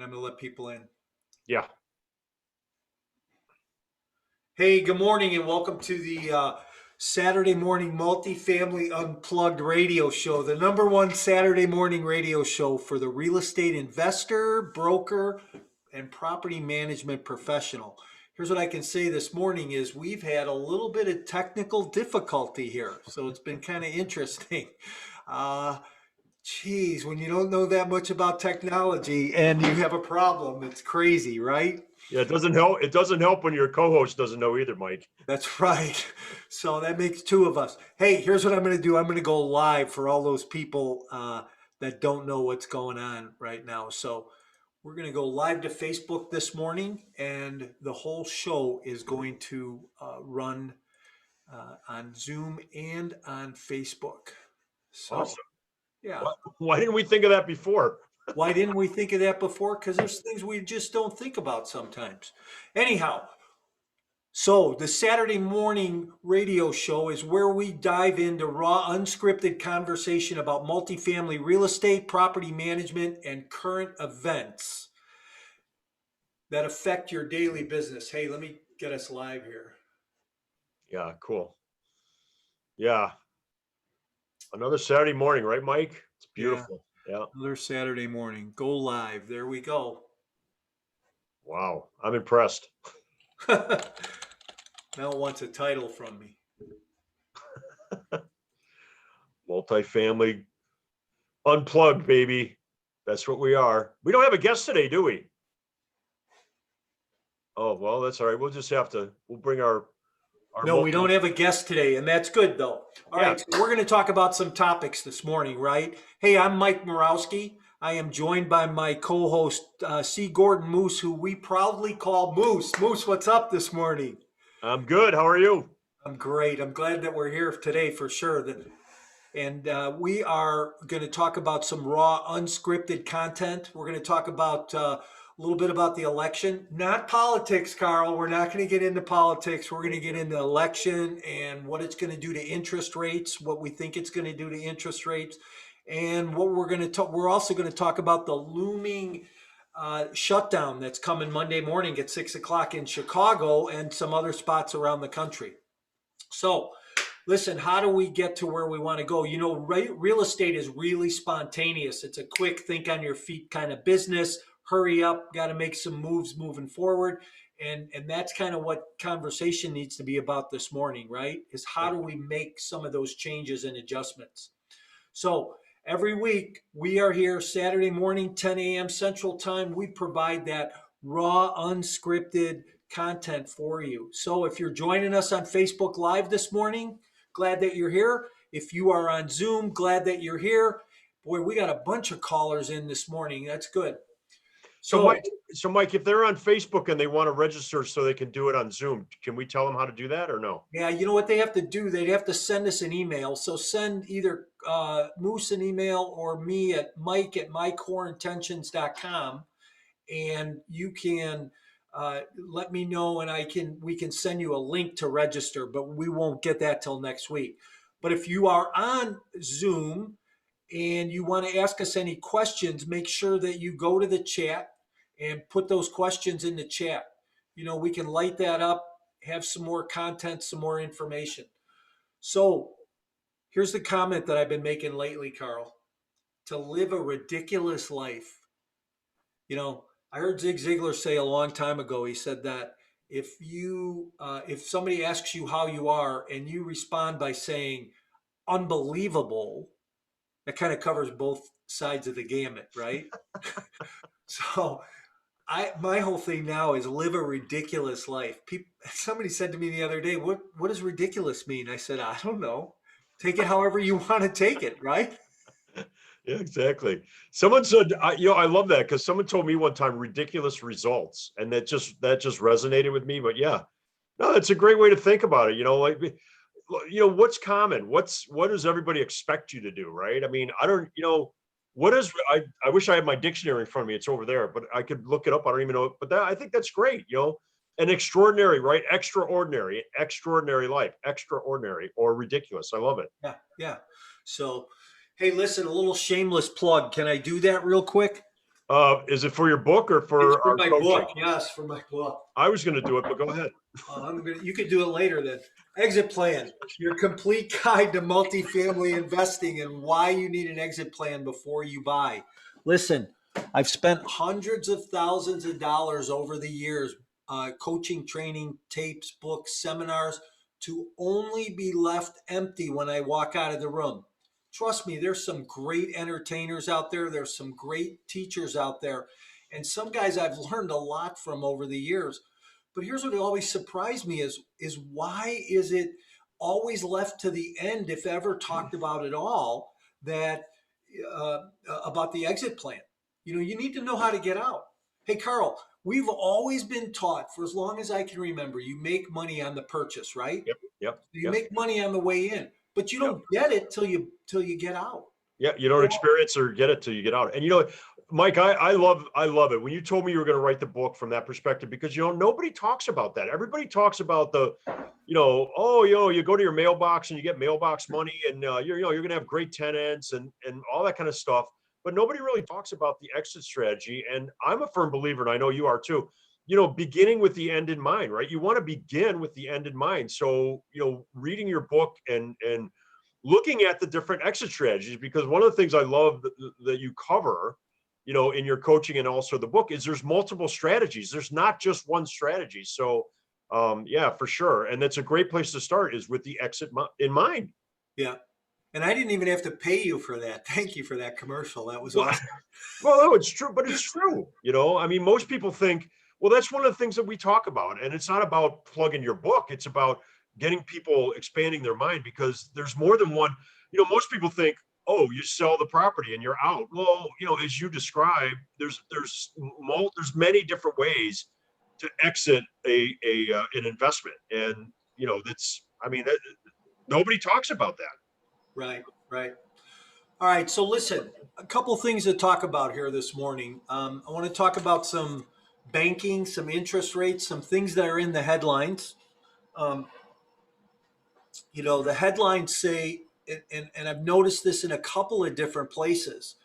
and I'm going to let people in. Yeah. Hey, good morning, and welcome to the Saturday morning multifamily unplugged radio show, the number one Saturday morning radio show for the real estate investor, broker, and property management professional. Here's what I can say this morning is we've had a little bit of technical difficulty here, so it's been kind of interesting. Geez, when you don't know that much about technology and you have a problem, it's crazy, right? Yeah, it doesn't help. It doesn't help when your co-host doesn't know either, Mike. That's right. So that makes two of us. Hey, here's what I'm going to do. I'm going to go live for all those people that don't know what's going on right now. So we're going to go live to Facebook this morning, and the whole show is going to run on Zoom and on Facebook. So, Awesome. yeah. Why didn't we think of that before? Why didn't we think of that before? Because there's things we just don't think about sometimes. Anyhow, so the Saturday morning radio show is where we dive into raw, unscripted conversation about multifamily real estate, property management, and current events that affect your daily business. Hey, let me get us live here. Yeah, cool. Yeah. Another Saturday morning, right, Mike? It's beautiful. Yeah. Another Saturday morning. Go live. There we go. Wow. I'm impressed. Now it wants a title from me. Multifamily unplugged, baby. That's what we are. We don't have a guest today, do we? Oh, well, that's all right. We'll bring our No, we don't have a guest today, and that's good though. All right, so we're going to talk about some topics this morning, right? Hey, I'm Mike Morawski. I am joined by my co-host, C. Gordon Moose, who we proudly call Moose. Moose, what's up this morning? I'm good. How are you? I'm great. I'm glad that we're here today for sure. And we are going to talk about some raw, unscripted content. We're going to talk about a little bit about the election, not politics, Carl. We're not going to get into politics. We're going to get into election and what it's going to do to interest rates, what we think it's going to do to interest rates, and what we're going to talk. We're also going to talk about the looming shutdown that's coming Monday morning at 6 o'clock in Chicago and some other spots around the country. So, listen, how do we get to where we want to go? You know, real estate is really spontaneous. It's a quick think on your feet kind of business. Hurry up, got to make some moves moving forward. And that's kind of what conversation needs to be about this morning, right? Is how do we make some of those changes and adjustments? So every week we are here Saturday morning, 10 a.m. Central Time. We provide that raw, unscripted content for you. So if you're joining us on Facebook Live this morning, glad that you're here. If you are on Zoom, glad that you're here. Boy, we got a bunch of callers in this morning. That's good. So Mike, if they're on Facebook and they want to register so they can do it on Zoom, can we tell them how to do that or no? Yeah, you know what they have to do? They'd have to send us an email. So send either Moose an email or me at mike@mycoreintentions.com, and you can let me know, and we can send you a link to register, but we won't get that till next week. But if you are on Zoom and you want to ask us any questions, make sure that you go to the chat and put those questions in the chat. You know, we can light that up, have some more content, some more information. So here's the comment that I've been making lately, Carl. To live a ridiculous life. You know, I heard Zig Ziglar say a long time ago, he said that if somebody asks you how you are and you respond by saying unbelievable, that kind of covers both sides of the gamut, right? So my whole thing now is live a ridiculous life. Somebody said to me the other day, what does ridiculous mean? I said, I don't know. Take it however you want to take it, right? Yeah, exactly. Someone said, I love that because someone told me one time ridiculous results, and that just resonated with me. But yeah, no, it's a great way to think about it. What's common? What does everybody expect you to do? Right? I mean, I don't, I wish I had my dictionary in front of me. It's over there, but I could look it up. I don't even know. But I think that's great. An extraordinary, right? Extraordinary life, extraordinary or ridiculous. I love it. Yeah. Yeah. So, hey, listen, a little shameless plug. Can I do that real quick? Is it for your book or It's for for our my coaching? book. Yes, for my book. I was going to do it, but go ahead. You could do it later then. Exit plan. Your complete guide to multifamily investing and why you need an exit plan before you buy. Listen, I've spent hundreds of thousands of dollars over the years, coaching, training, tapes, books, seminars, to only be left empty when I walk out of the room. Trust me, there's some great entertainers out there. There's some great teachers out there. And some guys I've learned a lot from over the years. But here's what always surprised me is why is it always left to the end, if ever talked about at all, that uh, about the exit plan? You know, you need to know how to get out. Hey, Carl, we've always been taught for as long as I can remember, you make money on the purchase, right? Yep, yep, You yep, make money on the way in, but you yep. don't get it till you get out. Yeah, you don't experience or get it till you get out. And you know, Mike, I love it when you told me you were going to write the book from that perspective, because you know nobody talks about that. Everybody talks about the, oh, you go to your mailbox and you get mailbox money, and you're going to have great tenants and all that kind of stuff. But nobody really talks about the exit strategy. And I'm a firm believer, and I know you are too. Beginning with the end in mind, right? You want to begin with the end in mind. So reading your book and looking at the different exit strategies, because one of the things I love that you cover, in your coaching and also the book, is there's multiple strategies. There's not just one strategy. So, yeah, for sure. And that's a great place to start, is with the exit in mind. Yeah. And I didn't even have to pay you for that. Thank you for that commercial. That was Well, awesome. well, no, it's true, but it's true. I mean, most people think, well, that's one of the things that we talk about. And it's not about plugging your book. It's about getting people expanding their mind, because there's more than one. Most people think, oh, you sell the property and you're out. Well, as you described, there's many different ways to exit an investment. And, that's, I mean, nobody talks about that. Right, right. All right, so listen, a couple things to talk about here this morning. I want to talk about some banking, some interest rates, some things that are in the headlines. Um, the headlines say, and I've noticed this in a couple of different places.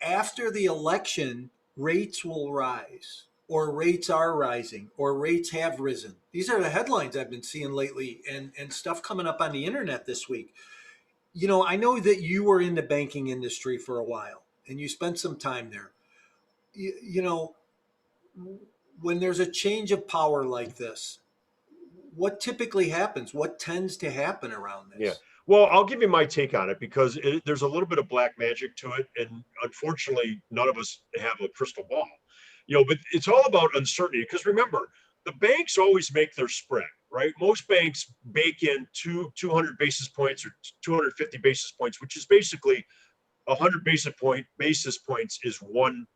After the election, rates will rise, or rates are rising, or rates have risen. These are the headlines I've been seeing lately, and stuff coming up on the internet this week. I know that you were in the banking industry for a while and you spent some time there. You know, when there's a change of power like this, what typically happens? What tends to happen around Yeah. this? Well, I'll give you my take on it, because there's a little bit of black magic to it. And unfortunately, none of us have a crystal ball, but it's all about uncertainty. Because remember, the banks always make their spread, right? Most banks bake in 200 basis points or 250 basis points, which is basically 100 basis points is 1%.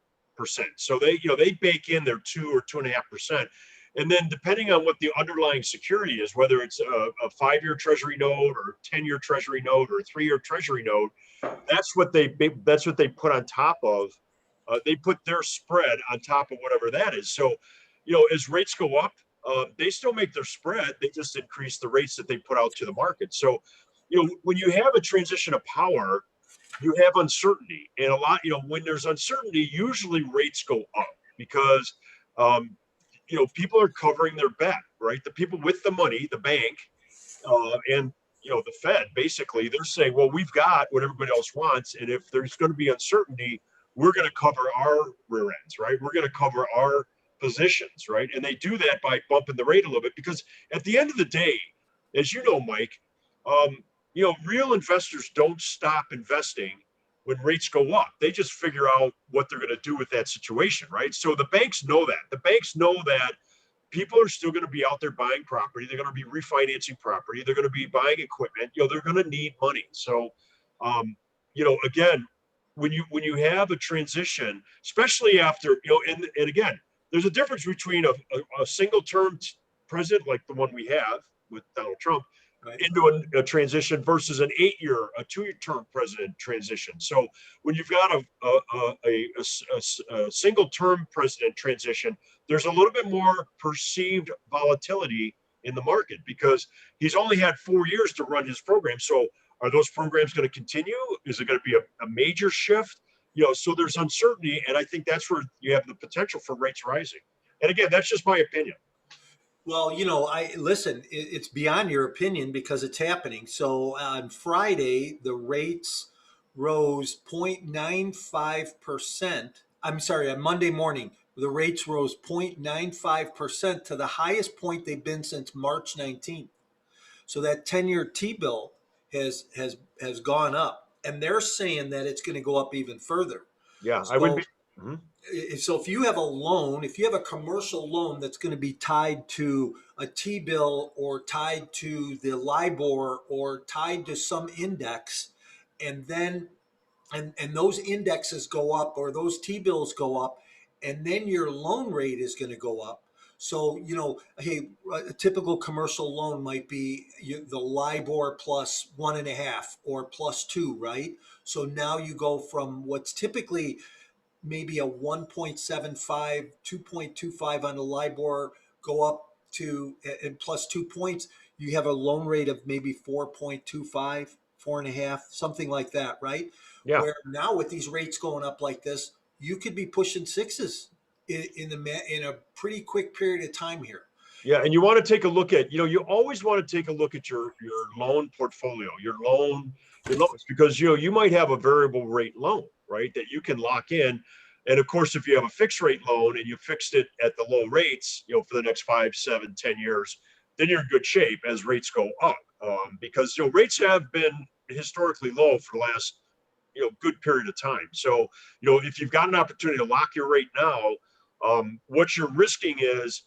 So they bake in their 2 or 2.5%. And then depending on what the underlying security is, whether it's a 5-year treasury note or 10-year treasury note or a 3-year treasury note, that's what they put on top of. They put their spread on top of whatever that is. So, as rates go up, they still make their spread. They just increase the rates that they put out to the market. So, when you have a transition of power, you have uncertainty. And when there's uncertainty, usually rates go up, because um, people are covering their bet, right? The people with the money, the bank, and the Fed, basically, they're saying, well, we've got what everybody else wants, and if there's going to be uncertainty, we're going to cover our rear ends, right? We're going to cover our positions, right? And they do that by bumping the rate a little bit, because at the end of the day, as you know, Mike, um, real investors don't stop investing when rates go up. They just figure out what they're going to do with that situation, right? So the banks know that. The banks know that people are still going to be out there buying property. They're going to be refinancing property. They're going to be buying equipment. They're going to need money. So, again, when you have a transition, especially after and again, there's a difference between a single term president like the one we have with Donald Trump Right. into a transition versus an 8-year, a 2-year term president transition. So when you've got a single term president transition, there's a little bit more perceived volatility in the market, because he's only had 4 years to run his program. So are those programs going to continue? Is it going to be a major shift? So there's uncertainty, and I think that's where you have the potential for rates rising. And again, that's just my opinion. Well, I listen, it's beyond your opinion because it's happening. So on Friday, the rates rose 0.95%. I'm sorry, on Monday morning, the rates rose 0.95% to the highest point they've been since March 19th. So that 10-year T-bill has gone up, and they're saying that it's going to go up even further. Yeah, I would be. So Mhm. so if you have a loan, if you have a commercial loan that's going to be tied to a T-bill or tied to the LIBOR or tied to some index, and then and those indexes go up or those T-bills go up, and then your loan rate is going to go up. So, hey, a typical commercial loan might be the LIBOR plus 1.5 or plus 2, right? So now you go from what's typically maybe a 1.75, 2.25 on the LIBOR, go up to and plus 2 points, you have a loan rate of maybe 4.25, 4.5, something like that, right? Yeah. Where now with these rates going up like this, you could be pushing sixes in a pretty quick period of time here. Yeah, and you want to take a look at, you always want to take a look at your loan portfolio, your loans, because you might have a variable rate loan, right? That you can lock in. And of course, if you have a fixed rate loan and you fixed it at the low rates, for the next 5, 7, 10 years, then you're in good shape as rates go up. Because rates have been historically low for the last good period of time. So, if you've got an opportunity to lock your rate now, what you're risking is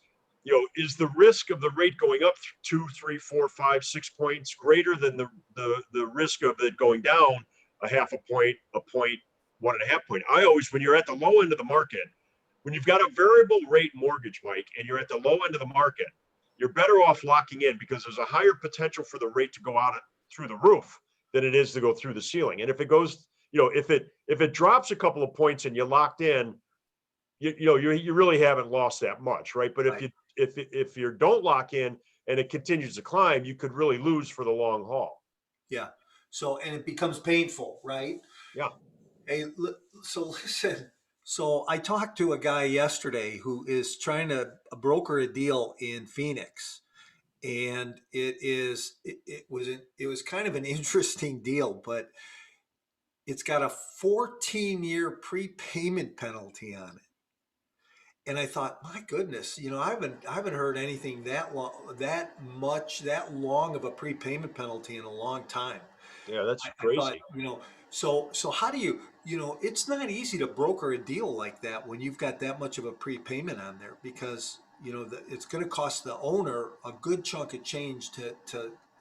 the risk of the rate going up 2, 3, 4, 5, 6 points greater than the risk of it going down a half a point, 1.5 point. I always, when you're at the low end of the market, when you've got a variable rate mortgage, Mike, and you're at the low end of the market, you're better off locking in because there's a higher potential for the rate to go out through the roof than it is to go through the ceiling. And if it goes, if it drops a couple of points and you locked in, you really haven't lost that much, right? But Right. if you don't lock in and it continues to climb, you could really lose for the long haul. Yeah. So, and it becomes painful, right? Yeah. Hey, so listen. So I talked to a guy yesterday who is trying to broker a deal in Phoenix, and it was kind of an interesting deal, but it's got a 14-year prepayment penalty on it. And I thought, my goodness, I haven't heard anything that long, that long of a prepayment penalty in a long time. Yeah, that's I thought, crazy. so how do it's not easy to broker a deal like that when you've got that much of a prepayment on there because, it's going to cost the owner a good chunk of change to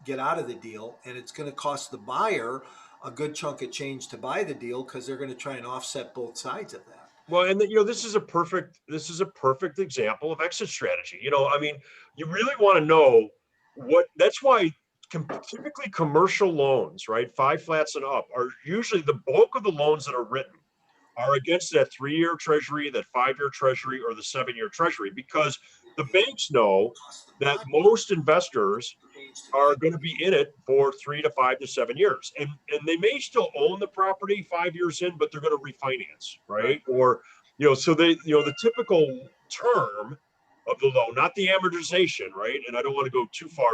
get out of the deal. And it's going to cost the buyer a good chunk of change to buy the deal because they're going to try and offset both sides of that. Well, and this is a perfect example of exit strategy. I mean, you really want to know what. That's why typically commercial loans, right, five flats and up, are usually the bulk of the loans that are written are against that 3-year treasury, that 5-year treasury, or the 7-year treasury, because the banks know that most investors are going to be in it for 3 to 5 to 7 years, and they may still own the property 5 years in, but they're going to refinance, Right. right? Or so they, the typical term of the loan, not the amortization, right? And I don't want to go too far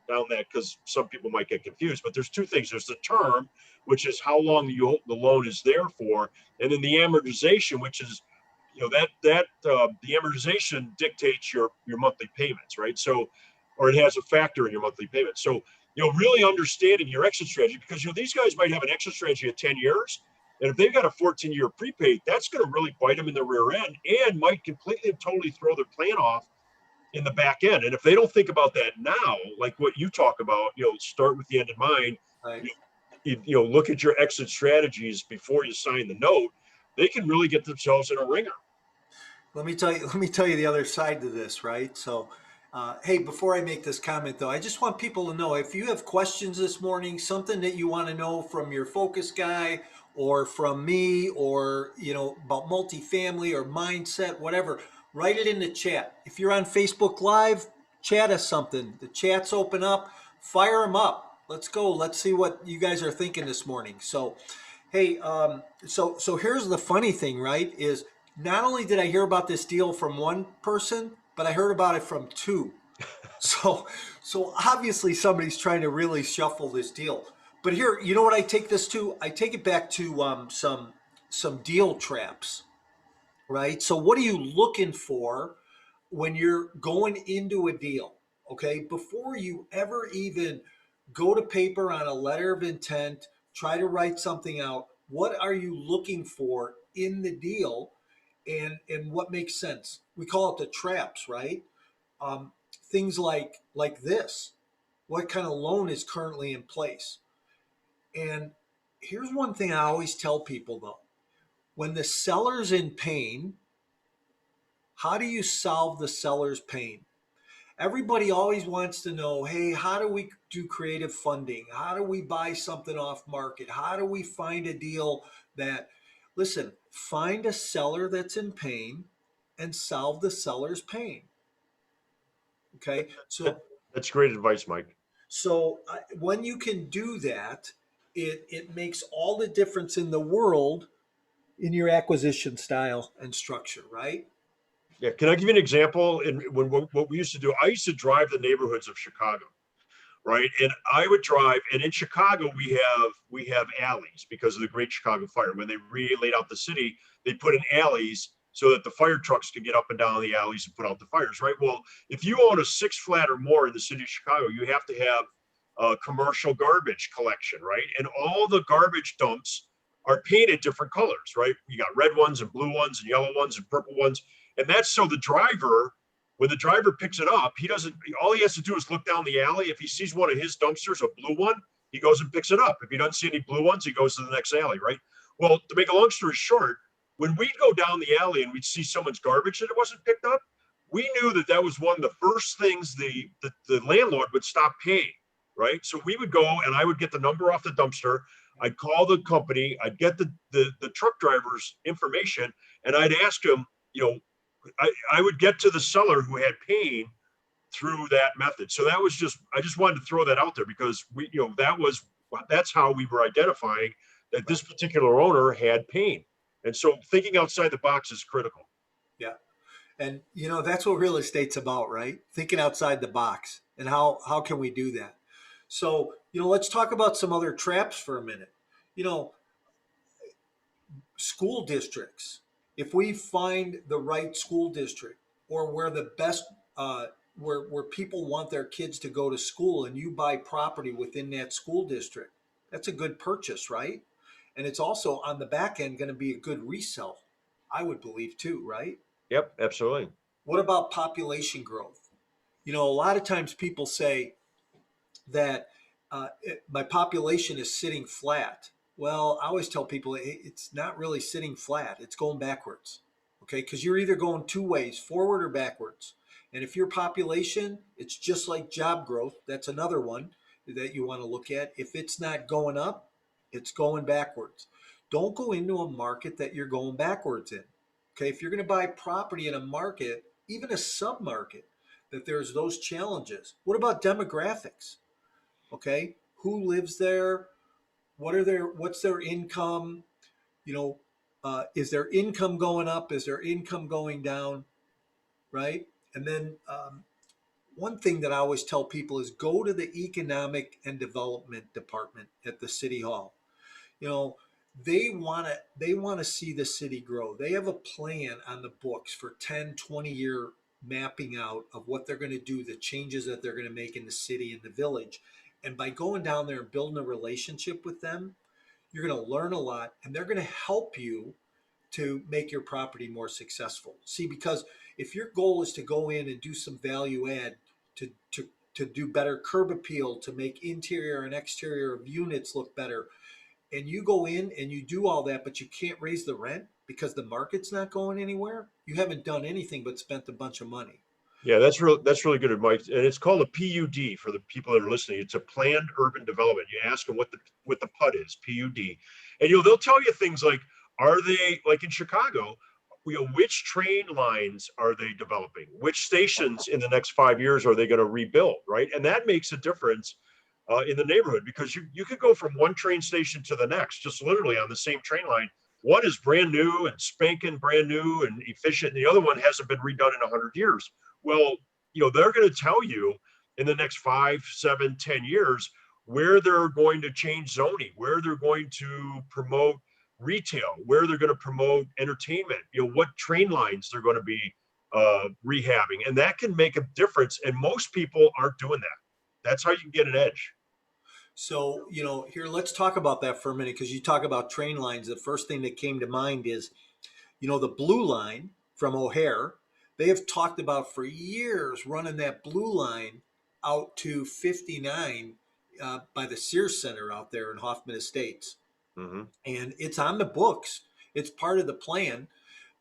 down that because some people might get confused. But there's two things: there's the term, which is how long the loan is there for, and then the amortization, which is the amortization dictates your monthly payments, right? So, or it has a factor in your monthly payment. So, really understanding your exit strategy, because these guys might have an exit strategy of 10 years, and if they've got a 14-year prepaid, that's going to really bite them in the rear end and might completely and totally throw their plan off in the back end. And if they don't think about that now, like what you talk about, start with the end in mind. Right. Look at your exit strategies before you sign the note. They can really get themselves in a ringer. Let me tell you the other side to this, right? So, hey, before I make this comment, though, I just want people to know if you have questions this morning, something that you want to know from your focus guy or from me, or about multifamily or mindset, whatever, write it in the chat. If you're on Facebook Live, chat us something. The chat's open up. Fire them up. Let's go. Let's see what you guys are thinking this morning. So, Hey, so here's the funny thing, right? Is not only did I hear about this deal from one person, but I heard about it from two. So, so obviously somebody's trying to really shuffle this deal. But here, you know what I take this to? I take it back to some deal traps, right? So, what are you looking for when you're going into a deal? Okay, before you ever even go to paper on a letter of intent, try to write something out. What are you looking for in the deal, and what makes sense? We call it the traps, right? Um, Things like this. What kind of loan is currently in place? And here's one thing I always tell people though: when the seller's in pain, how do you solve the seller's pain? Everybody always wants to know, hey, how do we do creative funding? How do we buy something off market? How do we find a deal that, listen, find a seller that's in pain and solve the seller's pain. Okay. That, that's great advice, Mike. When you can do that, it makes all the difference in the world in your acquisition style and structure, right? Yeah, can I give you an example? In when what we used to do, I used to drive the neighborhoods of Chicago, right? And I would drive, and in Chicago we have alleys because of the Great Chicago Fire. When they re-laid out the city, they put in alleys so that the fire trucks could get up and down the alleys and put out the fires, right? Well, if you own a six flat or more in the city of Chicago, you have to have a commercial garbage collection, right? And all the garbage dumps are painted different colors, right? You got red ones and blue ones and yellow ones and purple ones. And that's so the driver, when the driver picks it up, he doesn't, all he has to do is look down the alley. If he sees one of his dumpsters, a blue one, he goes and picks it up. If he doesn't see any blue ones, he goes to the next alley, right? Well, to make a long story short, when we'd go down the alley and we'd see someone's garbage that it wasn't picked up, we knew that that was one of the first things the landlord would stop paying, right? So we would go and I would get the number off the dumpster. I'd call the company, I'd get the truck driver's information, and I'd ask him, you know, I would get to the seller who had pain through that method. So that was just, I just wanted to throw that out there because that's how we were identifying that this particular owner had pain. And so thinking outside the box is critical. Yeah. And that's what real estate's about, right? Thinking outside the box. And how can we do that? So, let's talk about some other traps for a minute. You know, School districts. If we find the right school district or where the best where people want their kids to go to school and you buy property within that school district, that's a good purchase, right? And it's also on the back end going to be a good resell, I would believe too, right? Yep, absolutely. What about population growth? A lot of times people say that my population is sitting flat. Well, I always tell people it's not really sitting flat, it's going backwards. Okay, because you're either going two ways, forward or backwards. And if your population, it's just like job growth, that's another one that you want to look at. If it's not going up, it's going backwards. Don't go into a market that you're going backwards in. Okay, if you're going to buy property in a market, even a sub market, that there's those challenges. What about demographics? Okay, who lives there? What's their income? You know, is their income going up? Is their income going down? Right? And then one thing that I always tell people is go to the economic and development department at the city hall. You know, they want to see the city grow. They have a plan on the books for 10, 20-year mapping out of what they're going to do, the changes that they're going to make in the city and the village. And by going down there and building a relationship with them, you're going to learn a lot and they're going to help you to make your property more successful. See, because if your goal is to go in and do some value add to do better curb appeal, to make interior and exterior of units look better, and you go in and you do all that, but you can't raise the rent because the market's not going anywhere, you haven't done anything but spent a bunch of money. Yeah, that's really good advice. And it's called a PUD for the people that are listening. It's a planned urban development. You ask them what the PUD is, PUD. And they'll tell you things like, are they like in Chicago, which train lines are they developing? Which stations in the next 5 years are they going to rebuild? Right. And that makes a difference in the neighborhood, because you could go from one train station to the next, just literally on the same train line. One is brand new and spanking brand new and efficient. And the other one hasn't been redone in 100 years. Well, they're going to tell you in the next 5, 7, 10 years where they're going to change zoning, where they're going to promote retail, where they're going to promote entertainment, what train lines they're going to be rehabbing. And that can make a difference. And most people aren't doing that. That's how you can get an edge. So, here, let's talk about that for a minute because you talk about train lines. The first thing that came to mind is, the blue line from O'Hare. They have talked about for years running that blue line out to 59 by the Sears Center out there in Hoffman Estates. Mm-hmm. And it's on the books, it's part of the plan,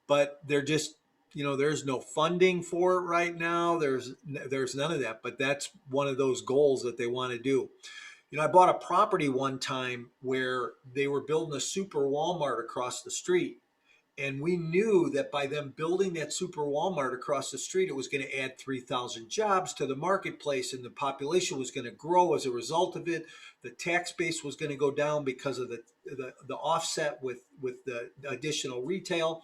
but they're just, there's no funding for it right now. There's none of that, but that's one of those goals that they want to do. I bought a property one time where they were building a super Walmart across the street. And we knew that by them building that super Walmart across the street, it was going to add 3,000 jobs to the marketplace, and the population was going to grow as a result of it. The tax base was going to go down because of the offset with the additional retail.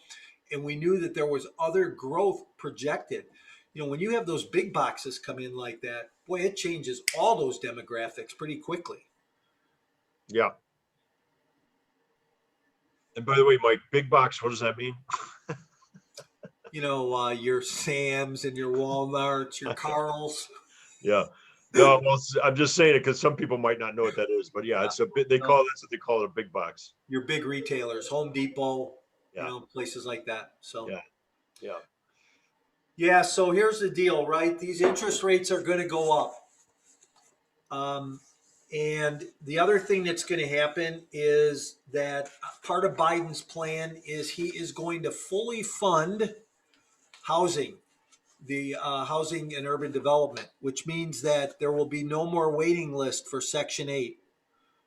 And we knew that there was other growth projected. When you have those big boxes come in like that, boy, it changes all those demographics pretty quickly. Yeah. And by the way, Mike, big box, what does that mean? Your Sam's and your Walmarts, your Carl's. Yeah. No, well, I'm just saying it because some people might not know what that is, but yeah, it's a bit. That's what they call it, a big box. Your big retailers, Home Depot, Yeah. places like that. So Yeah. Yeah. yeah. So here's the deal, right? These interest rates are going to go up. And the other thing that's going to happen is that part of Biden's plan is he is going to fully fund housing, the housing and urban development, which means that there will be no more waiting list for Section 8.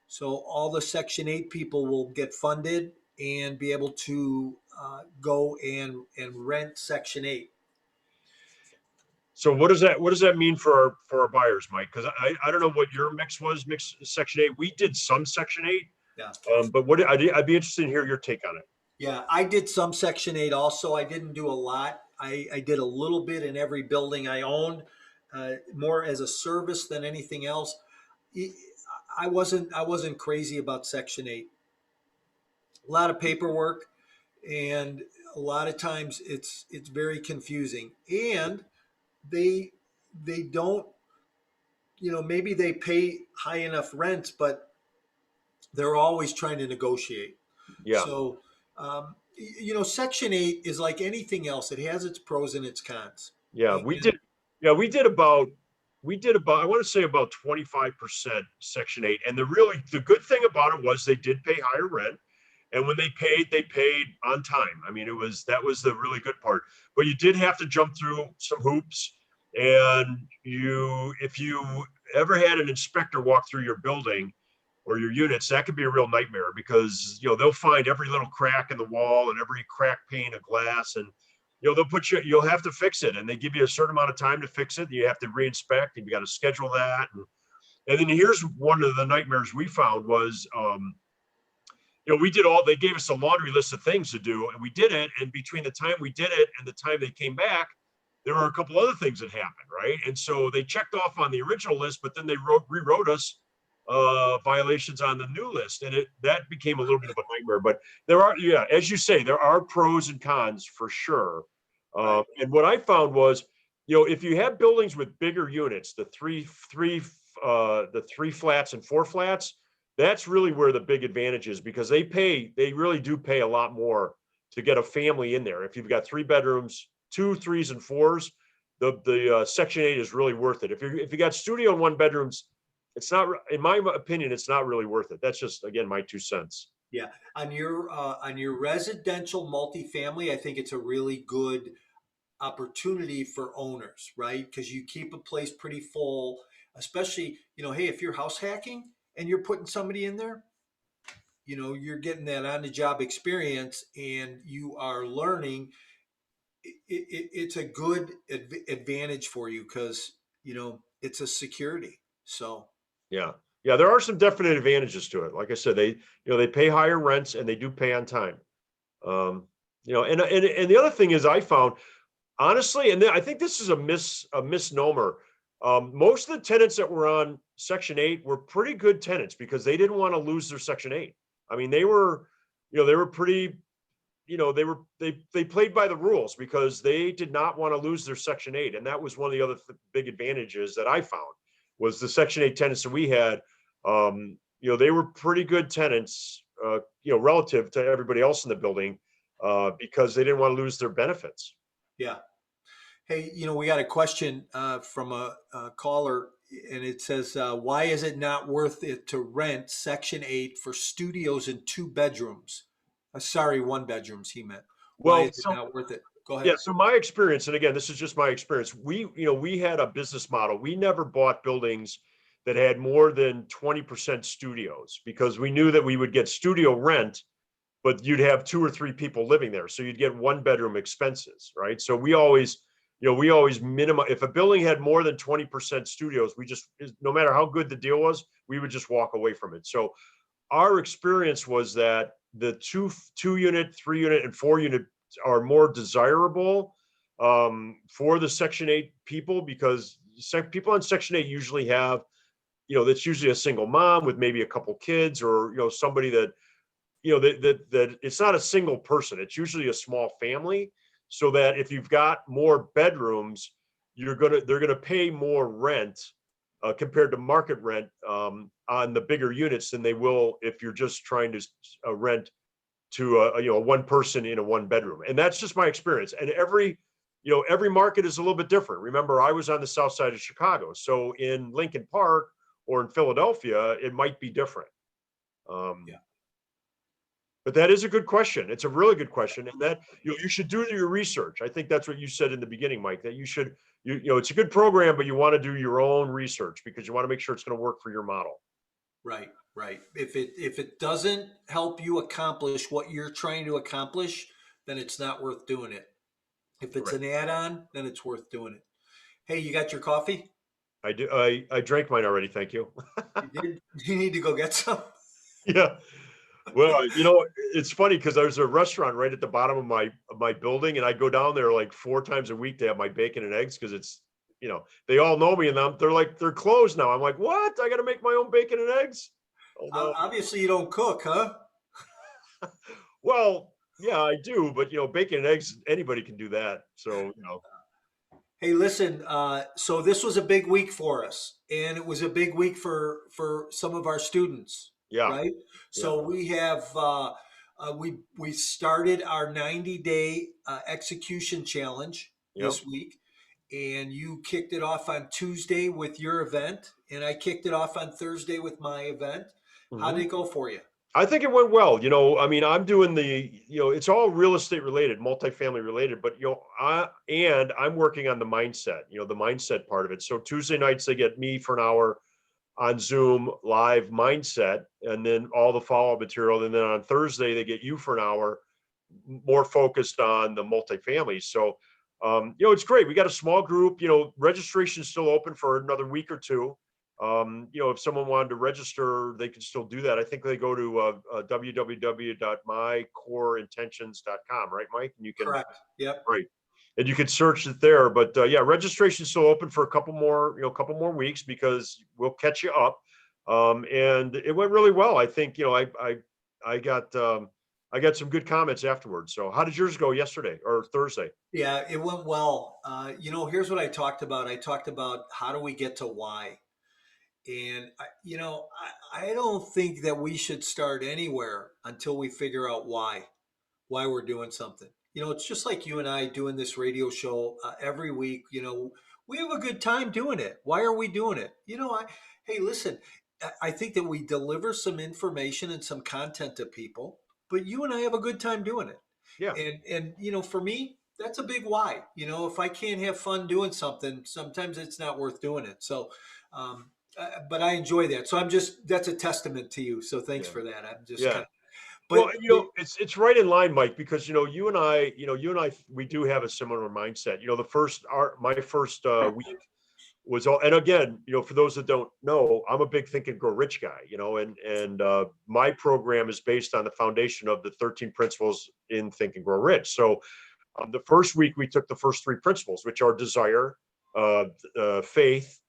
So all the Section 8 people will get funded and be able to go and rent Section 8. So what does that mean for our buyers, Mike? Because I don't know what your mix was, Section 8. We did some Section 8, Yeah. But I'd be interested in hear your take on it. Yeah, I did some Section 8 also. I didn't do a lot. I did a little bit in every building I owned, more as a service than anything else. I wasn't crazy about Section 8. A lot of paperwork, and a lot of times it's very confusing. And they don't, maybe they pay high enough rents, but they're always trying to negotiate. Yeah. So, Section 8 is like anything else. It has its pros and its cons. Yeah, And, we did. Yeah, we did about I want to say about 25% Section 8. And the good thing about it was they did pay higher rent. And when they paid on time. I mean, that was the really good part. But you did have to jump through some hoops. And if you ever had an inspector walk through your building or your units, that could be a real nightmare because they'll find every little crack in the wall and every crack pane of glass, and you'll have to fix it, and they give you a certain amount of time to fix it. You have to reinspect, and you got to schedule that. And then here's one of the nightmares we found was, they gave us a laundry list of things to do, and we did it. And between the time we did it and the time they came back, there were a couple other things that happened, right? And so they checked off on the original list, but then they rewrote us violations on the new list, and that became a little bit of a nightmare. But as you say, there are pros and cons for sure. Right. And what I found was, if you have buildings with bigger units, the three flats and 4 flats, that's really where the big advantage is, because they really do pay a lot more to get a family in there. If you've got 3 bedrooms, 2, 3s, and 4s, the Section 8 is really worth it. If you got studio and 1 bedrooms, it's not, in my opinion, it's not really worth it. That's just, again, my 2 cents. Yeah. On your residential multifamily, I think it's a really good opportunity for owners, right? Because you keep a place pretty full, especially, hey, if you're house hacking and you're putting somebody in there, you're getting that on the job experience and you are learning. It's a good advantage for you because, it's a security. So, Yeah. Yeah, there are some definite advantages to it. Like I said, they pay higher rents and they do pay on time. And the other thing is I found, honestly, and I think this is a misnomer. Most of the tenants that were on Section 8 were pretty good tenants because they didn't want to lose their Section 8. I mean, they were pretty, they played by the rules because they did not want to lose their Section 8. And that was one of the other big advantages that I found was the Section 8 tenants that we had. They were pretty good tenants, relative to everybody else in the building, because they didn't want to lose their benefits. Yeah. Hey, we got a question from a caller, and it says, "Why is it not worth it to rent Section 8 for studios and 2 bedrooms?" Sorry, 1 bedrooms. He meant. Why Well, is it so not worth it? Go yeah, ahead. so my experience, and again, this is just my experience. We had a business model. We never bought buildings that had more than 20% studios because we knew that we would get studio rent, but you'd have 2 or 3 people living there. So you'd get 1 bedroom expenses, right? So we always minimum, if a building had more than 20% studios, no matter how good the deal was, we would just walk away from it. So our experience was that the two unit, 3 unit, and 4 unit are more desirable for the Section 8 people because people on Section 8 usually have, that's usually a single mom with maybe a couple kids, or somebody that that it's not a single person. It's usually a small family, so that if you've got more bedrooms, they're gonna pay more rent compared to market rent on the bigger units than they will if you're just trying to rent to a one person in a 1 bedroom. And that's just my experience. And every market is a little bit different. Remember, I was on the south side of Chicago, so in Lincoln Park or in Philadelphia, it might be different. Um, Yeah. but that is a good question. It's a really good question, and that you should do your research. I think that's what you said in the beginning, Mike. That you should, it's a good program, but you want to do your own research because you want to make sure it's going to work for your model. Right. Right. If it doesn't help you accomplish what you're trying to accomplish, then it's not worth doing it. If it's Right. an add-on, then it's worth doing it. Hey, you got your coffee? I do. I drank mine already. Thank you. You did? You need to go get some? Yeah. Well, it's funny because there's a restaurant right at the bottom of my building, and I go down there like 4 times a week to have my bacon and eggs because they all know me, and they're like they're closed now. I'm like, what? I got to make my own bacon and eggs? Oh no. Obviously, you don't cook, huh? Well, yeah, I do, but bacon and eggs, anybody can do that. So Hey, listen. So this was a big week for us, and it was a big week for some of our students, yeah, right? yeah, So we started our 90-day execution challenge yep. this week, and you kicked it off on Tuesday with your event, and I kicked it off on Thursday with my event. How hmm did it go for you? I think it went well. I mean, I'm doing it's all real estate related, multifamily related, but I'm working on the mindset, the mindset part of it. So Tuesday nights they get me for an hour on Zoom live mindset, and then all the follow-up material. And then on Thursday they get you for an hour more focused on the multifamily. So, it's great. We got a small group. Registration is still open for another week or two. If someone wanted to register, they can still do that. I think they go to www.mycoreintentions.com, right, Mike? And you can, Correct. Yep. right, and you can search it there. But yeah, registration is still open for a couple more weeks because we'll catch you up. And it went really well. I think I got I got some good comments afterwards. So how did yours go yesterday or Thursday? Yeah, it went well. Here's what I talked about. I talked about how do we get to why. And I don't think that we should start anywhere until we figure out why we're doing something. It's just like you and I doing this radio show every week. We have a good time doing it. Why are we doing it? Hey, listen, I think that we deliver some information and some content to people, but you and I have a good time doing it. Yeah, And for me, that's a big why. If I can't have fun doing something, sometimes it's not worth doing it. So, but I enjoy that. So that's a testament to you. So thanks yeah, for that. I'm just yeah. kind of, Well, but it's right in line, Mike, because you and I, we do have a similar mindset. The first my first week was all, and again, for those that don't know, I'm a big Think and Grow Rich guy, and my program is based on the foundation of the 13 principles in Think and Grow Rich. So the first week we took the first three principles, which are desire, faith,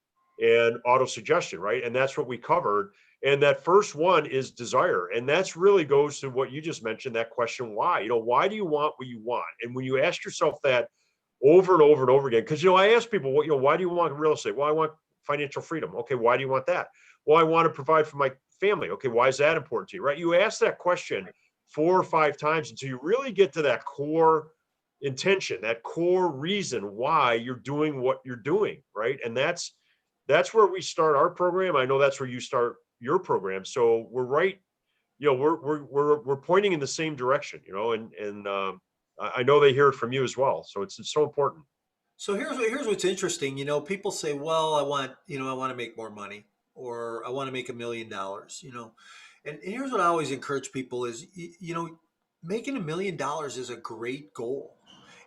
and auto-suggestion, right? And that's what we covered. And that first one is desire. And that's really goes to what you just mentioned, that question, why? Why do you want what you want? And when you ask yourself that over and over and over again, because I ask people, why do you want real estate? Well, I want financial freedom. Okay, why do you want that? Well, I want to provide for my family. Okay, why is that important to you? Right? You ask that question 4 or 5 times until you really get to that core intention, that core reason why you're doing what you're doing, right? And that's where we start our program. I know that's where you start your program. So we're right, we're pointing in the same direction, and I know they hear it from you as well. So it's so important. So here's what's interesting. People say, "Well, I want to make more money, or I want to make $1 million." And here's what I always encourage people is, making $1 million is a great goal,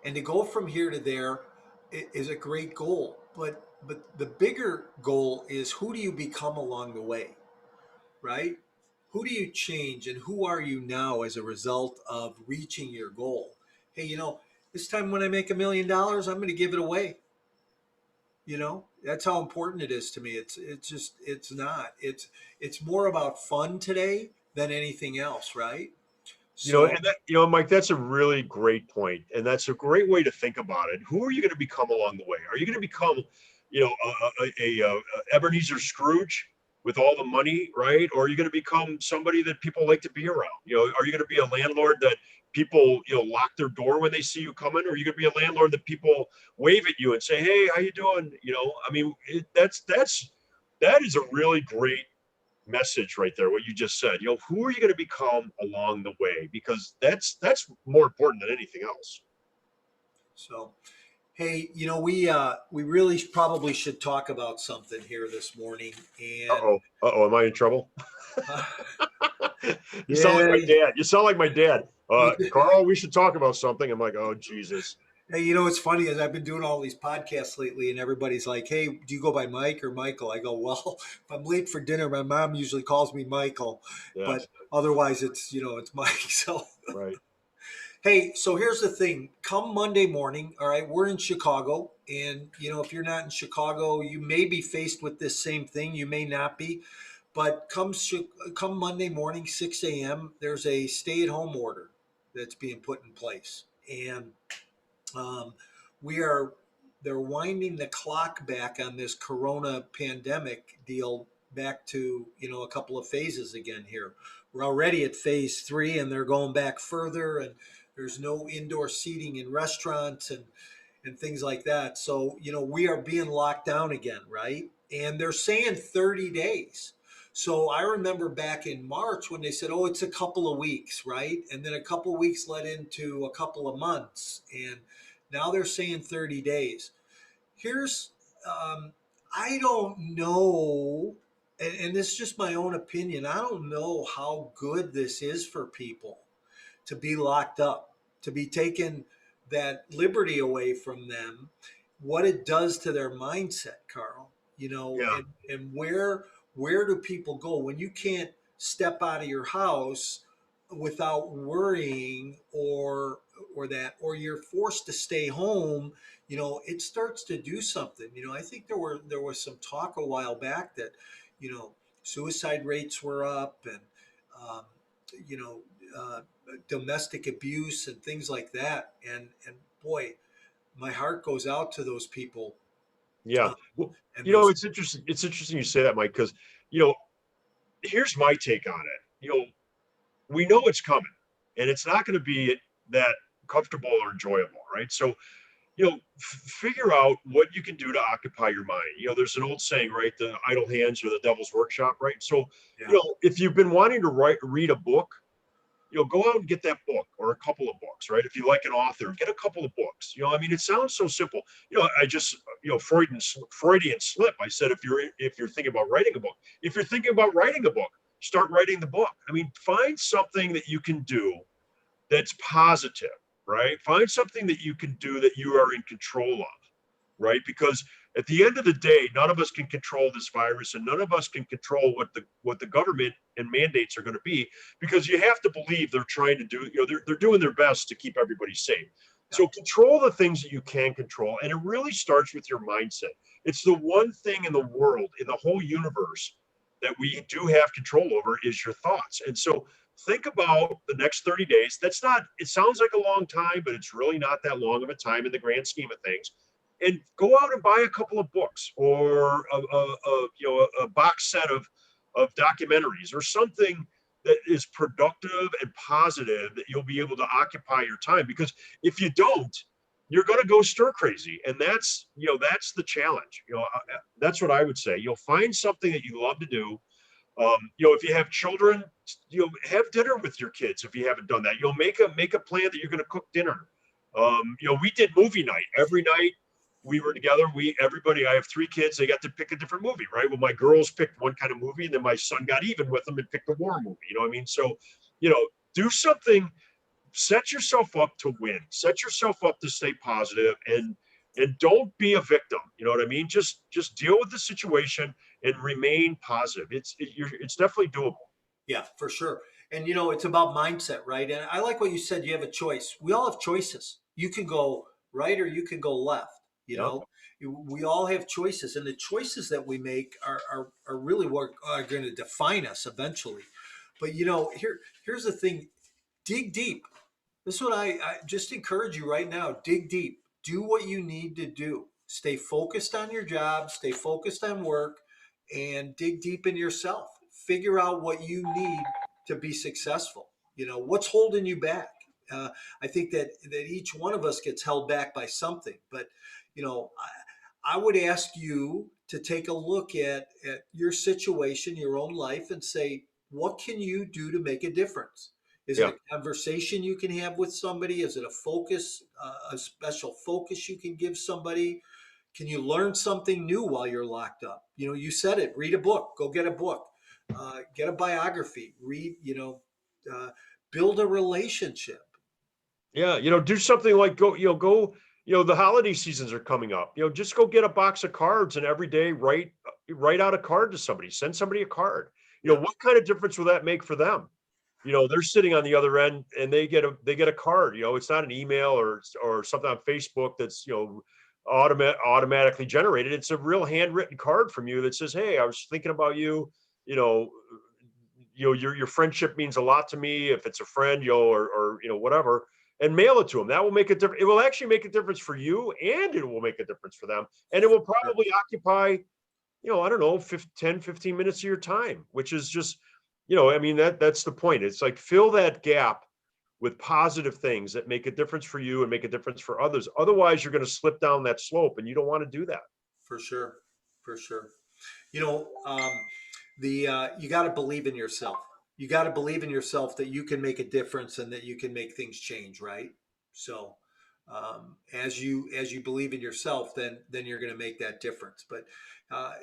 and to go from here to there is a great goal. But the bigger goal is, who do you become along the way, right? Who do you change, and who are you now as a result of reaching your goal? Hey, this time when I make $1 million, I'm going to give it away. That's how important it is to me. It's more about fun today than anything else, right? So And that, Mike, that's a really great point, and that's a great way to think about it. Who are you going to become along the way? Are you going to become, a Ebenezer Scrooge with all the money, right? Or are you going to become somebody that people like to be around? Are you going to be a landlord that people, lock their door when they see you coming? Or are you going to be a landlord that people wave at you and say, "Hey, how you doing?" I mean, that is a really great message right there, what you just said. Who are you going to become along the way? Because that's more important than anything else. so hey, we really probably should talk about something here this morning, and Am I in trouble? You sound like yeah. my dad. You sound like my dad. Carl, we should talk about something. I'm like, oh Jesus. Hey, what's funny is I've been doing all these podcasts lately, and everybody's like, "Hey, do you go by Mike or Michael?" I go, "Well, if I'm late for dinner, my mom usually calls me Michael, Yeah, but otherwise, it's Mike." So, right. hey, so here's the thing: come Monday morning, all right, we're in Chicago, and if you're not in Chicago, you may be faced with this same thing. You may not be, but come Monday morning, 6 a.m. There's a stay-at-home order that's being put in place, and um, we are they're winding the clock back on this corona pandemic deal back to a couple of phases again here. We're already at phase 3, and they're going back further, and there's no indoor seating in restaurants and things like that. So we are being locked down again, right? And they're saying 30 days. So I remember back in March when they said, "Oh, it's a couple of weeks," right? And then a couple of weeks led into a couple of months, and now they're saying 30 days. Here's, I don't know, and this is just my own opinion. I don't know how good this is for people to be locked up, to be taken that liberty away from them, what it does to their mindset, Carl. Yeah. And where do people go when you can't step out of your house without worrying, or you're forced to stay home? It starts to do something. I think there was some talk a while back that you know suicide rates were up, and um, you know uh, domestic abuse and things like that. And boy, my heart goes out to those people. Yeah. um, Well, and those it's interesting. It's interesting you say that, Mike, because you know, here's my take on it. We know it's coming, and it's not going to be that comfortable or enjoyable, right? So figure out what you can do to occupy your mind. There's an old saying, right? The idle hands or the devil's workshop, right? So, Yeah. if you've been wanting to read a book, go out and get that book or a couple of books, right? If you like an author, get a couple of books. I mean, it sounds so simple. I just, Freudian slip. I said, if you're thinking about writing a book, if you're thinking about writing a book, start writing the book. I mean, find something that you can do that's positive, right? Find something that you can do that you are in control of, right? Because at the end of the day, none of us can control this virus, and none of us can control what the government and mandates are going to be, because you have to believe they're trying to do, they're doing their best to keep everybody safe. So control the things that you can control. And it really starts with your mindset. It's the one thing in the world, in the whole universe, that we do have control over is your thoughts. And so think about the next 30 days. That's not, it sounds like a long time, but it's really not that long of a time in the grand scheme of things. And go out and buy a couple of books, or a box set of documentaries, or something that is productive and positive, that you'll be able to occupy your time. Because if you don't, you're going to go stir crazy. And that's the challenge. That's what I would say. You'll find something that you love to do. If you have children, have dinner with your kids. If you haven't done that, you'll make a plan that you're going to cook dinner. We did movie night every night. We were together. Everybody, I have 3 kids. They got to pick a different movie, right? Well, my girls picked one kind of movie, and then my son got even with them and picked a war movie. You know what I mean? So, do something, set yourself up to win, set yourself up to stay positive, and don't be a victim. You know what I mean? Just deal with the situation and remain positive. It's definitely doable. Yeah, for sure. And it's about mindset, right? And I like what you said. You have a choice. We all have choices. You can go right or you can go left. You Yeah. know, we all have choices, and the choices that we make are really what are going to define us eventually. But here's the thing: dig deep. This is what I just encourage you right now. Dig deep. Do what you need to do. Stay focused on your job. Stay focused on work, and dig deep in yourself. Figure out what you need to be successful. What's holding you back. I think that each one of us gets held back by something. But I would ask you to take a look at your situation, your own life, and say, what can you do to make a difference? Is it Yeah. a conversation you can have with somebody? Is it a focus, a special focus you can give somebody? Can you learn something new while you're locked up? You said it. Read a book. Go get a book. Get a biography. Read. Uh, build a relationship. Yeah, do something like the holiday seasons are coming up. Just go get a box of cards, and every day write out a card to somebody, send somebody a card. Yeah. What kind of difference will that make for them? They're sitting on the other end, and they get a card. It's not an email or something on Facebook that's, automatically generated. It's a real handwritten card from you that says, "Hey, I was thinking about you. You know, your friendship means a lot to me. If it's a friend, or whatever." And mail it to them. That will make a difference. It will actually make a difference for you, and it will make a difference for them. And it will probably occupy, I don't know, 10, 15 minutes of your time, which is just, I mean, that's the point. It's like, fill that gap with positive things that make a difference for you and make a difference for others. Otherwise, you're going to slip down that slope, and you don't want to do that. For sure. For sure. You know, the you got to believe in yourself. You got to believe in yourself that you can make a difference and that you can make things change, right? So, as you believe in yourself, then you're going to make that difference. But uh,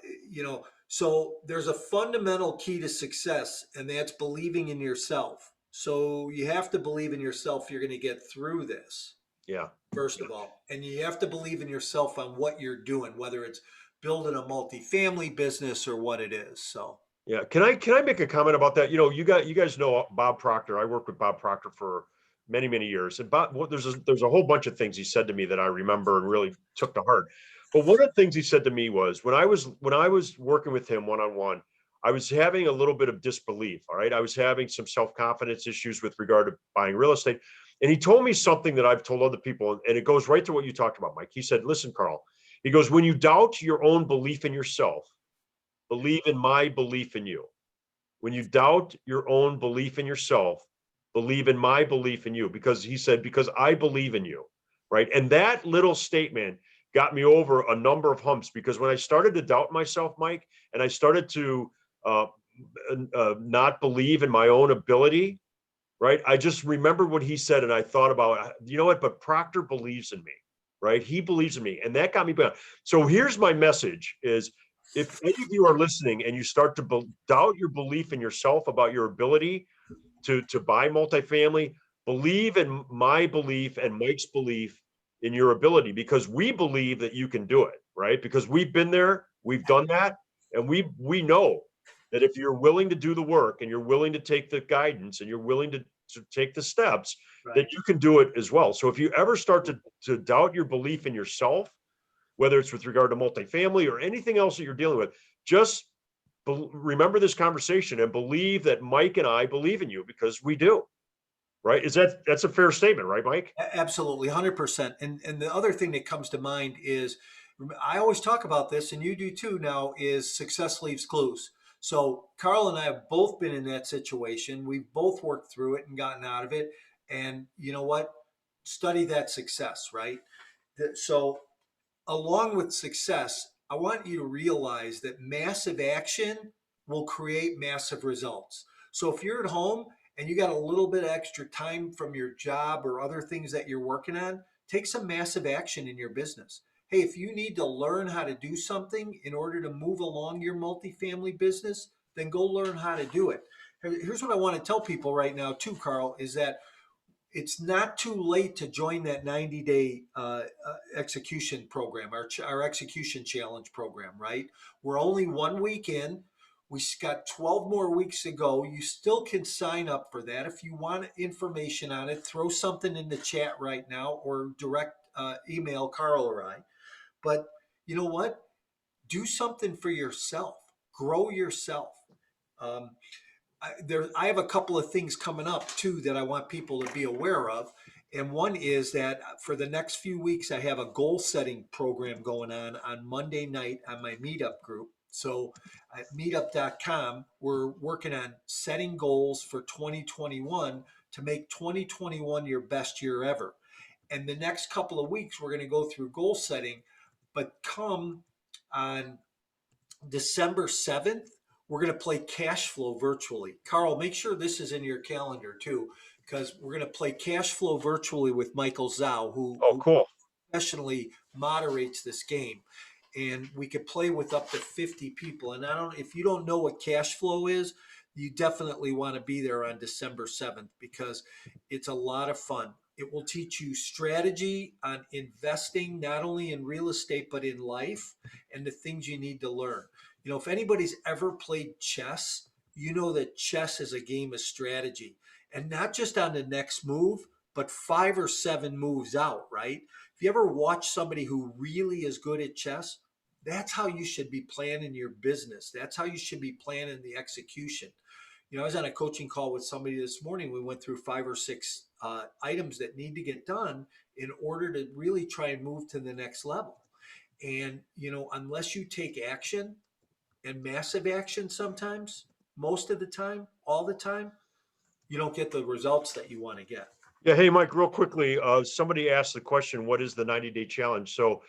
so there's a fundamental key to success, and that's believing in yourself. So you have to believe in yourself. You're going to get through this, Yeah. first of all, and you have to believe in yourself on what you're doing, whether it's building a multifamily business or what it is. So Yeah. Can I make a comment about that? You guys know Bob Proctor. I worked with Bob Proctor for many, many years. And Bob, there's a whole bunch of things he said to me that I remember and really took to heart. But one of the things he said to me was, when I was working with him one on one, I was having a little bit of disbelief. All right. I was having some self-confidence issues with regard to buying real estate. And he told me something that I've told other people, and it goes right to what you talked about, Mike. He said, "Listen, Carl," he goes, "when you doubt your own belief in yourself, believe in my belief in you. When you doubt your own belief in yourself, believe in my belief in you." Because he said, "Because I believe in you." Right. And that little statement got me over a number of humps, because when I started to doubt myself, Mike, and I started to uh, not believe in my own ability, right, I just remembered what he said, and I thought about, you know what, but Proctor believes in me, right? He believes in me, and that got me back. So here's my message: is, if any of you are listening and you start to doubt your belief in yourself about your ability to buy multifamily, believe in my belief and Mike's belief in your ability, because we believe that you can do it, right? Because we've been there, we've done that, and we know that if you're willing to do the work and you're willing to take the guidance and you're willing to take the steps, Right. that you can do it as well. So if you ever start to doubt your belief in yourself, whether it's with regard to multifamily or anything else that you're dealing with, just remember this conversation and believe that Mike and I believe in you, because we do. Right? That's a fair statement, right, Mike? Absolutely, 100%. And the other thing that comes to mind is, I always talk about this, and you do too now, is success leaves clues. So Carl and I have both been in that situation. We've both worked through it and gotten out of it. And you know what? Study that success, right? So along with success, I want you to realize that massive action will create massive results. So if you're at home and you got a little bit of extra time from your job or other things that you're working on, take some massive action in your business. Hey, if you need to learn how to do something in order to move along your multifamily business, then go learn how to do it. Here's what I want to tell people right now, too, Carl, is that it's not too late to join that 90-day execution program, our execution challenge program, right? We're only 1 week in. We got 12 more weeks to go. You still can sign up for that. If you want information on it, throw something in the chat right now or direct email Carl or I. But you know what? Do something for yourself. Grow yourself. Um, I have a couple of things coming up too that I want people to be aware of. And one is that for the next few weeks, I have a goal setting program going on Monday night on my meetup group. So at meetup.com, we're working on setting goals for 2021 to make 2021 your best year ever. And the next couple of weeks, we're going to go through goal setting, but come on December 7th, we're going to play cash flow virtually. Carl, make sure this is in your calendar too, because we're going to play cash flow virtually with Michael Zhao, Oh, who cool. professionally moderates this game. And we could play with up to 50 people. And if you don't know what cash flow is, you definitely want to be there on December 7th because it's a lot of fun. It will teach you strategy on investing, not only in real estate, but in life and the things you need to learn. You know, if anybody's ever played chess, you know that chess is a game of strategy and not just on the next move, but 5 or 7 moves out, right? If you ever watch somebody who really is good at chess, that's how you should be planning your business. That's how you should be planning the execution. You know, I was on a coaching call with somebody this morning. We went through 5 or 6 items that need to get done in order to really try and move to the next level. And, you know, unless you take action and massive action sometimes, most of the time, all the time, you don't get the results that you want to get. Yeah. Hey, Mike, real quickly, somebody asked the question, what is the 90-day challenge? So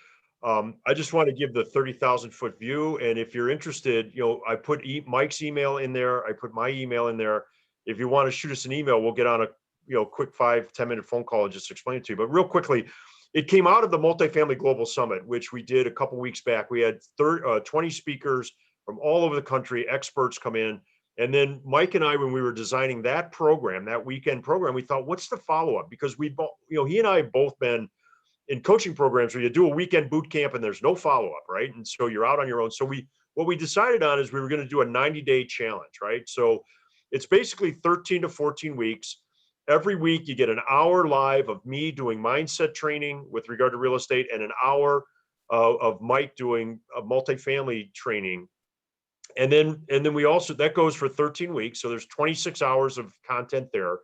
I just want to give the 30,000-foot view. And if you're interested, I put Mike's email in there. I put my email in there. If you want to shoot us an email, we'll get on a quick 5-10 minute phone call and just explain it to you. But real quickly, it came out of the Multifamily Global Summit, which we did a couple weeks back. We had 20 speakers from all over the country, experts come in. And then Mike and I, when we were designing that program, that weekend program, we thought, what's the follow-up? Because we both, he and I have both been in coaching programs where you do a weekend boot camp and there's no follow-up, right? And so you're out on your own. So what we decided on is we were going to do a 90-day challenge, right? So it's basically 13 to 14 weeks. Every week you get an hour live of me doing mindset training with regard to real estate and an hour of Mike doing a multifamily training. And then we also, that goes for 13 weeks. So there's 26 hours of content there.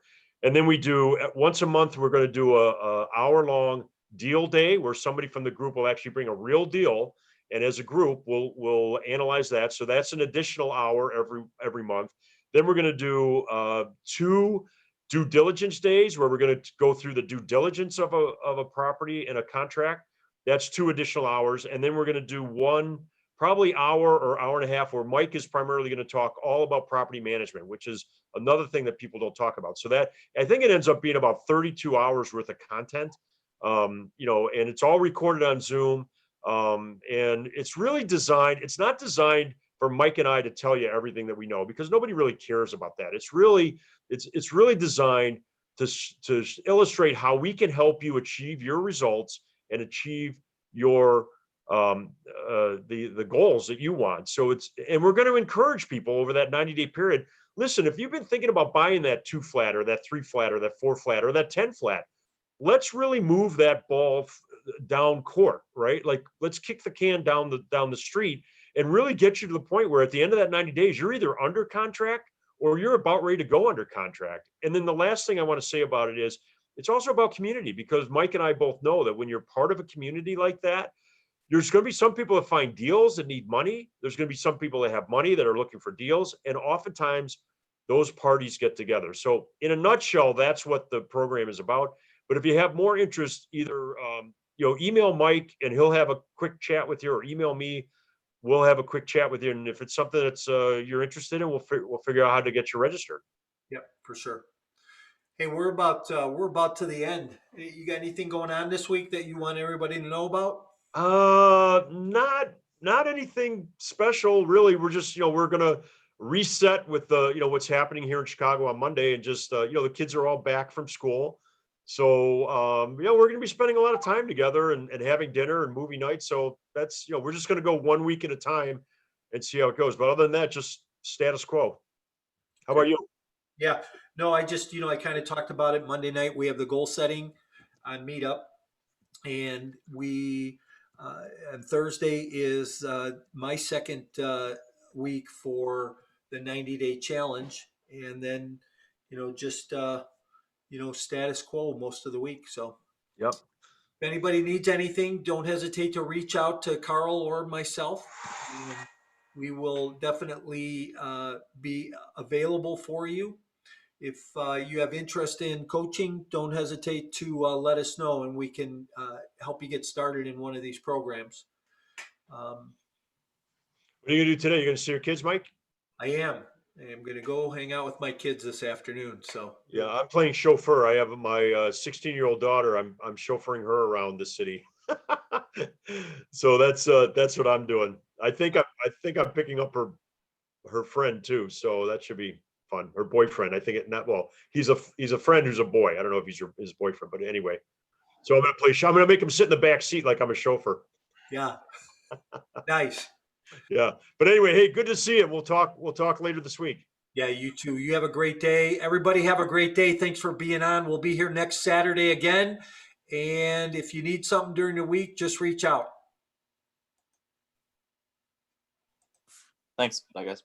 And then we do once a month, we're going to do a hour-long deal day where somebody from the group will actually bring a real deal. And as a group, we'll analyze that. So that's an additional hour every month. Then we're going to do 2 due diligence days where we're going to go through the due diligence of a property and a contract. That's 2 additional hours. And then we're going to do 1 probably hour or hour and a half where Mike is primarily going to talk all about property management, which is another thing that people don't talk about. So that, I think it ends up being about 32 hours worth of content, and it's all recorded on Zoom. And it's really designed, it's not designed for Mike and I to tell you everything that we know, because nobody really cares about that. It's really designed to illustrate how we can help you achieve your results and achieve your the goals that you want. So and we're going to encourage people over that 90-day period. Listen, if you've been thinking about buying that 2 flat or that 3 flat or that 4 flat or that 10 flat, let's really move that ball down court, right? Like, let's kick the can down the street and really get you to the point where at the end of that 90 days, you're either under contract or you're about ready to go under contract. And then the last thing I want to say about it is it's also about community, because Mike and I both know that when you're part of a community like that, there's going to be some people that find deals that need money. There's going to be some people that have money that are looking for deals. And oftentimes those parties get together. So in a nutshell, that's what the program is about. But if you have more interest, either, email Mike and he'll have a quick chat with you, or email me. We'll have a quick chat with you. And if it's something that's you're interested in, we'll figure out how to get you registered. Yep, for sure. Hey, we're about to the end. You got anything going on this week that you want everybody to know about? Not anything special, really. We're just, we're gonna reset with what's happening here in Chicago on Monday, and just the kids are all back from school. So we're gonna be spending a lot of time together and having dinner and movie night. So that's, we're just gonna go 1 week at a time and see how it goes. But other than that, just status quo. How about you? Yeah, no, I just, I kind of talked about it Monday night. We have the goal setting on Meetup, and on Thursday is my second week for the 90-day challenge, and then, just status quo most of the week. So Yep. if anybody needs anything, don't hesitate to reach out to Carl or myself, and we will definitely be available for you. If you have interest in coaching, don't hesitate to let us know, and we can help you get started in one of these programs. What are you gonna do today? You gonna see your kids, Mike? I am. I'm going to go hang out with my kids this afternoon. So Yeah, I'm playing chauffeur. I have my 16-year-old daughter. I'm chauffeuring her around the city. So that's what I'm doing. I think I'm picking up her friend too. So that should be fun. Her boyfriend. I think he's a friend who's a boy. I don't know if he's his boyfriend, but anyway. So I'm gonna make him sit in the back seat like I'm a chauffeur. yeah, nice. Yeah. But anyway, hey, good to see you. We'll talk later this week. Yeah, you too. You have a great day. Everybody have a great day. Thanks for being on. We'll be here next Saturday again. And if you need something during the week, just reach out. Thanks. Bye, guys.